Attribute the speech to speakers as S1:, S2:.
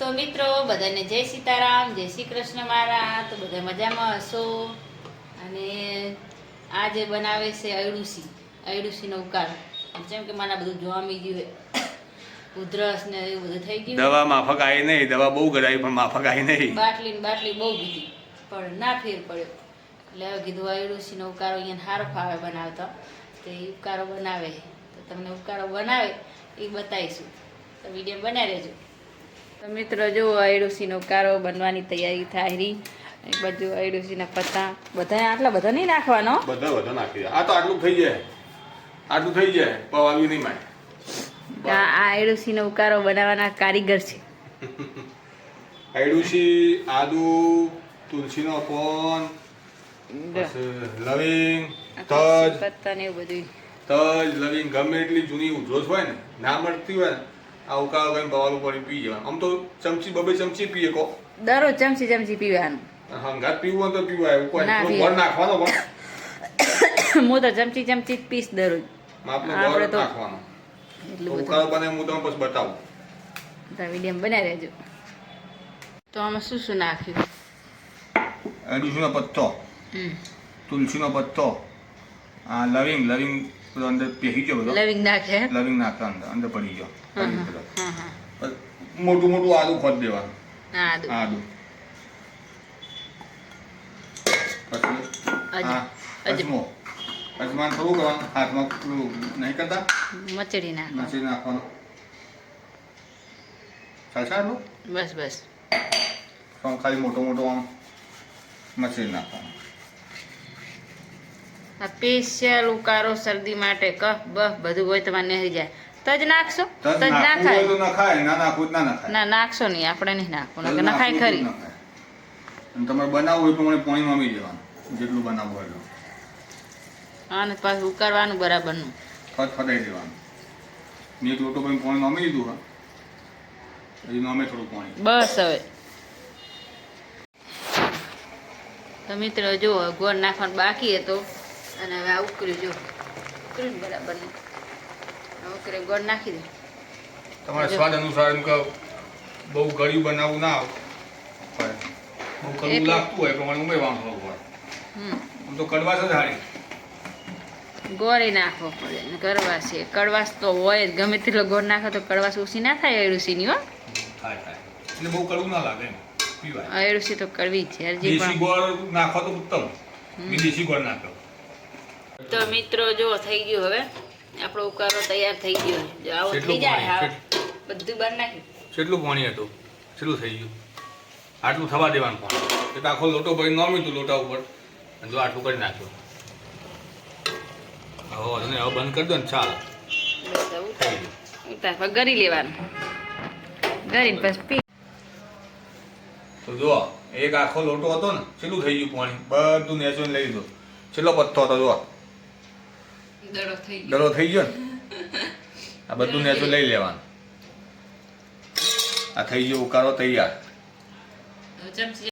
S1: તો મિત્રો બધાને જય સીતારામ, જય શ્રી કૃષ્ણ મારા. તો બધા મજામાં હશો. અને આજે બનાવે છે અયડુસીનો ઉકાળો. જેમ કે મને બધું જોવા ગયું ઉધરસ ને એવું બધું થઈ ગયું.
S2: દવા માફક આવી નહીં, દવા બહુ કરાવી પણ માફક આવી નહીં.
S1: બાટલી બહુ પીધી પણ ના ફેર પડ્યો. એટલે હવે કીધું અયડુસીનો ઉકાળો અહીંયા સારો ફાવે બનાવતો. તો એ ઉકાળો બનાવે, તો તમને ઉકાળો બનાવે એ બતાવીશું. તો વિડીયો બનાવી રહેજો. તો મિત્રો જો અયડુસીનો ઉકાળો બનવાની તૈયારી થાય રહી. એક બાજુ અયડુસીના પત્તા બધા આટલા બધા નહીં નાખવાનો,
S2: બધા નાખી દે. આ તો આટલું થઈ જાય, પવાવ્યું નહીં માય.
S1: આ અયડુસીનો ઉકાળો બનાવવાના કારીગર છે.
S2: અયડુસી, આદુ, તુલસીનો કોન, લવિંગ, તજ,
S1: પત્તા ને એવું બધું.
S2: તજ લવિંગ ગમે એટલી જૂની ઉધરસ હોય ને, ના મળતી હોય ને, આ ઉકાળો કરીને પવાલું પડી પી જવાનું. આમ તો ચમચી બબે ચમચી પીએ કો
S1: દરરોજ ચમચી પીવાનું.
S2: હંગાત પીવું હોય તો પીવાય. ગોળ નાખવાનો પણ
S1: હું તો ચમચી જ પીસ દરરોજ.
S2: માપનો ગોળ નાખવાનો. ઉકાળો બને હું તમને પછી બતાવું.
S1: તો વિડીયો બનાવી રહેજો. તો આમાં શું શું નાખ્યું?
S2: અયડુસીનો પત્તો, તુલસીનો પત્તો, આ લવિંગ બધો અંદર પેહી ગયો. બધો
S1: લવિંગ નાખે,
S2: લવિંગ નાખતા અંદર પડી ગયો. મોટું આદુ ખોદ દેવાનું. આદુ પછી અજમાન થોડું કરવાનું. હાથમાં નહીં કરતા,
S1: મચડી
S2: નાખવાનું. ચાલશે આટલું?
S1: બસ
S2: ખાલી મોટો આમ મચડી નાખવાનો.
S1: આ સ્પેશિયલ ઉકાળો શરદી માટે, કફ બફ બધું હોય તમારે નહી જાય. તજ નાખશો? તજ નાખાય?
S2: ના નાખવું ના નખાય.
S1: ના નાખશો નહીં, આપણે નહીં નાખવું. નખાય ખરી.
S2: તમારે બનાવવું હોય પ્રમાણે પાણી મામી દેવાનું, જેટલું બનાવવું હોય એટલું.
S1: અને પાછું ઉકાળવાનું બરાબરનું
S2: ફટાઈ દેવાનું. મેં એક લોટો પાણી મામી લીધું. હા, હજી મામે થોડું પાણી.
S1: બસ હવે તો મિત્રો જો ગોળ નાખવાનું બાકી હતો. અને હવે આ ઉકળ્યું, ઉકળ્યું ને બરાબરનું. ઉકળે ગોળ નાખી દે.
S2: તમારા સ્વાદ અનુસાર એમ કે બહુ ગળ્યું બનાવવું ના આવે, બહુ કડવું લાગતું હોય પ્રમાણે ઉમેરવાનું થોડું ગોળ. આમ તો કડવાશ જ હારી.
S1: ગોળી નાખવો પડે ને કડવાશ છે. કડવાશ તો હોય જ, ગમે તેટલો ગોળ નાખો તો કડવાશ ઓછી ના થાય અયડુસીની. હો
S2: થાય એટલે બહુ કડવું ના લાગે પીવાય.
S1: અયડુસી તો કડવી છે. હજી
S2: દેશી ગોળ નાખો તો ઉત્તમ. દેશી ગોળ નાખો.
S1: તો મિત્રો જો થઈ ગયું. હવે આપણો ઉકાળો તૈયાર થઈ ગયો. જો આવો થઈ જાય બધું બહાર નાખ્યું.
S2: કેટલું પાણી હતું, કેટલું થઈ ગયું? આટલું થવા દેવાનું પાણી. એટલે આખો લોટો ભરી નોમી તું લોટા ઉપર, અને જો આટલું કરી નાખ્યું. હવે બંધ કરી દો ને. ચાલ
S1: ઉતાર ગરી લેવાનું. ગરીને પછી પી.
S2: તો જો એક આખો લોટો હતો ને, કેટલું થઈ ગયું પાણી? બધું નેચોને લઈ લીધું. છેલ્લો પત્તો હતો જો દડો થઈ ગયો ને. આ બધું નેચો લઈ લેવાનું. આ થઈ ગયો ઉકાળો તૈયાર.